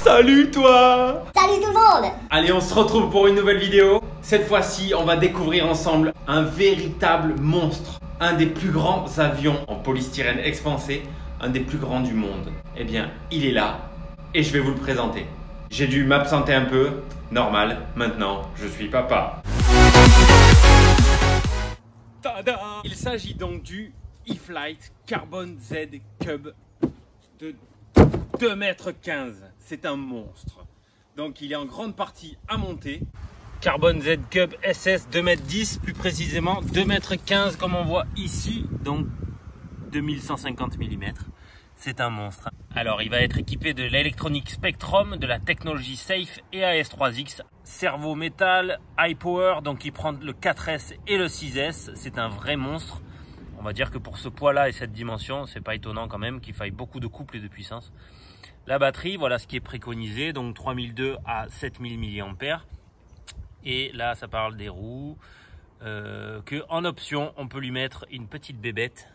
Salut toi! Salut tout le monde! Allez, on se retrouve pour une nouvelle vidéo. Cette fois-ci, on va découvrir ensemble un véritable monstre. Un des plus grands avions en polystyrène expansé, un des plus grands du monde. Eh bien, il est là et je vais vous le présenter. J'ai dû m'absenter un peu, normal, maintenant je suis papa. Tada! Il s'agit donc du E-Flite Carbon Z Cub de 2,15 m. C'est un monstre. Donc il est en grande partie à monter. Carbon Z Cub SS 2,10 m, plus précisément 2,15 m comme on voit ici. Donc 2150 mm. C'est un monstre. Alors il va être équipé de l'électronique Spectrum, de la technologie Safe et AS3X. Cerveau métal, high power, donc il prend le 4S et le 6S. C'est un vrai monstre. On va dire que pour ce poids-là et cette dimension, c'est pas étonnant quand même qu'il faille beaucoup de couple et de puissance. La batterie, voilà ce qui est préconisé, donc 3002 à 7000 mAh. Et là, ça parle des roues. En option, on peut lui mettre une petite bébête.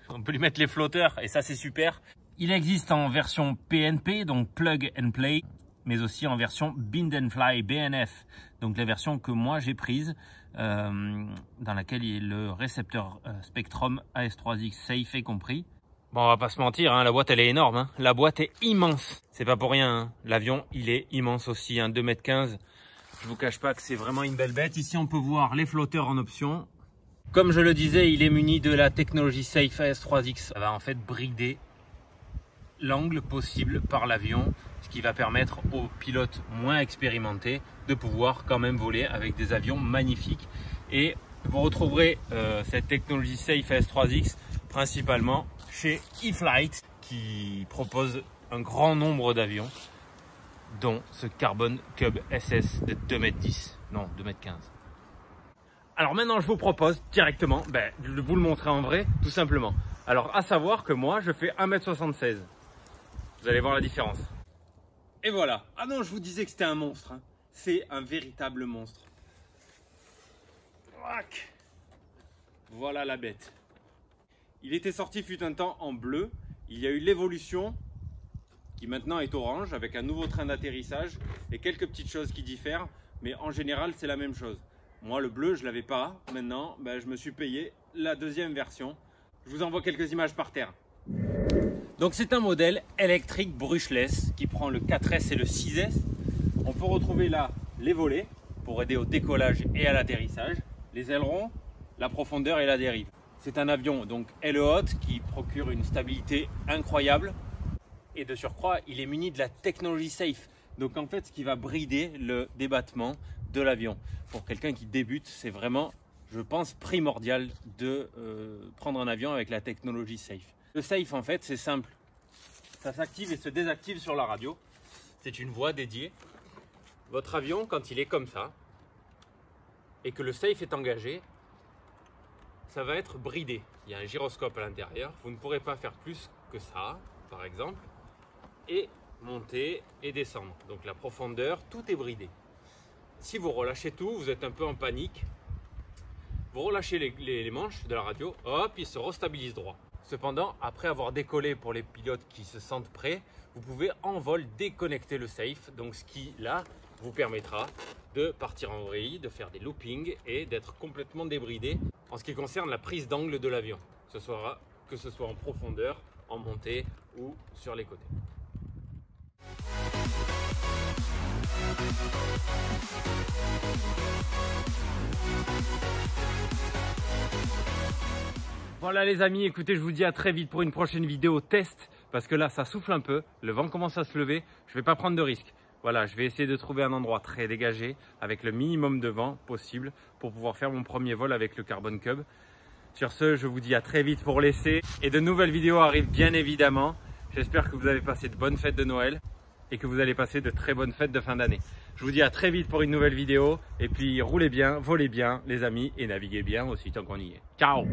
On peut lui mettre les flotteurs et ça c'est super. Il existe en version PNP, donc Plug and Play, mais aussi en version Bind and Fly BNF, donc la version que moi j'ai prise, dans laquelle il y a le récepteur Spectrum AS3X Safe est compris. Bon, on va pas se mentir, hein, la boîte elle est énorme, hein. La boîte est immense, c'est pas pour rien, hein. L'avion il est immense aussi, hein, 2,15 m. Je vous cache pas que c'est vraiment une belle bête. Ici on peut voir les flotteurs en option. Comme je le disais, il est muni de la technologie Safe AS3X. Ça va en fait brider l'angle possible par l'avion, ce qui va permettre aux pilotes moins expérimentés de pouvoir quand même voler avec des avions magnifiques. Et vous retrouverez cette technologie Safe AS3X principalement chez E-Flite, qui propose un grand nombre d'avions, dont ce Carbon Cub SS de 2,10 m. Non, 2,15 m. Alors maintenant, je vous propose directement de vous le montrer en vrai, tout simplement. Alors, à savoir que moi, je fais 1,76 m. Vous allez voir la différence. Et voilà. Ah non, je vous disais que c'était un monstre, hein. C'est un véritable monstre. Voilà la bête. Il était sorti fut un temps en bleu. Il y a eu l'évolution qui maintenant est orange avec un nouveau train d'atterrissage et quelques petites choses qui diffèrent. Mais en général, c'est la même chose. Moi, le bleu, je ne l'avais pas. Maintenant, je me suis payé la deuxième version. Je vous envoie quelques images par terre. Donc, c'est un modèle électrique brushless qui prend le 4S et le 6S. On peut retrouver là les volets pour aider au décollage et à l'atterrissage, les ailerons, la profondeur et la dérive. C'est un avion donc aile haute qui procure une stabilité incroyable. Et de surcroît, il est muni de la technologie Safe. Donc, en fait, ce qui va brider le débattement de l'avion. Pour quelqu'un qui débute, c'est vraiment, je pense, primordial de prendre un avion avec la technologie Safe. Le Safe, en fait, c'est simple. Ça s'active et se désactive sur la radio. C'est une voie dédiée. Votre avion, quand il est comme ça, et que le Safe est engagé, ça va être bridé. Il y a un gyroscope à l'intérieur. Vous ne pourrez pas faire plus que ça, par exemple, et monter et descendre. Donc la profondeur, tout est bridé. Si vous relâchez tout, vous êtes un peu en panique, vous relâchez les manches de la radio, hop, il se restabilise droit. Cependant, après avoir décollé pour les pilotes qui se sentent prêts, vous pouvez en vol déconnecter le Safe, donc ce qui là vous permettra de partir en vrille, de faire des loopings et d'être complètement débridé en ce qui concerne la prise d'angle de l'avion, que ce soit en profondeur, en montée ou sur les côtés. Voilà les amis, écoutez, je vous dis à très vite pour une prochaine vidéo test, parce que là ça souffle un peu, le vent commence à se lever, je ne vais pas prendre de risque. Voilà, je vais essayer de trouver un endroit très dégagé avec le minimum de vent possible pour pouvoir faire mon premier vol avec le Carbon Cub. Sur ce, je vous dis à très vite pour l'essai et de nouvelles vidéos arrivent bien évidemment. J'espère que vous avez passé de bonnes fêtes de Noël et que vous allez passer de très bonnes fêtes de fin d'année. Je vous dis à très vite pour une nouvelle vidéo et puis roulez bien, volez bien les amis et naviguez bien aussi tant qu'on y est. Ciao!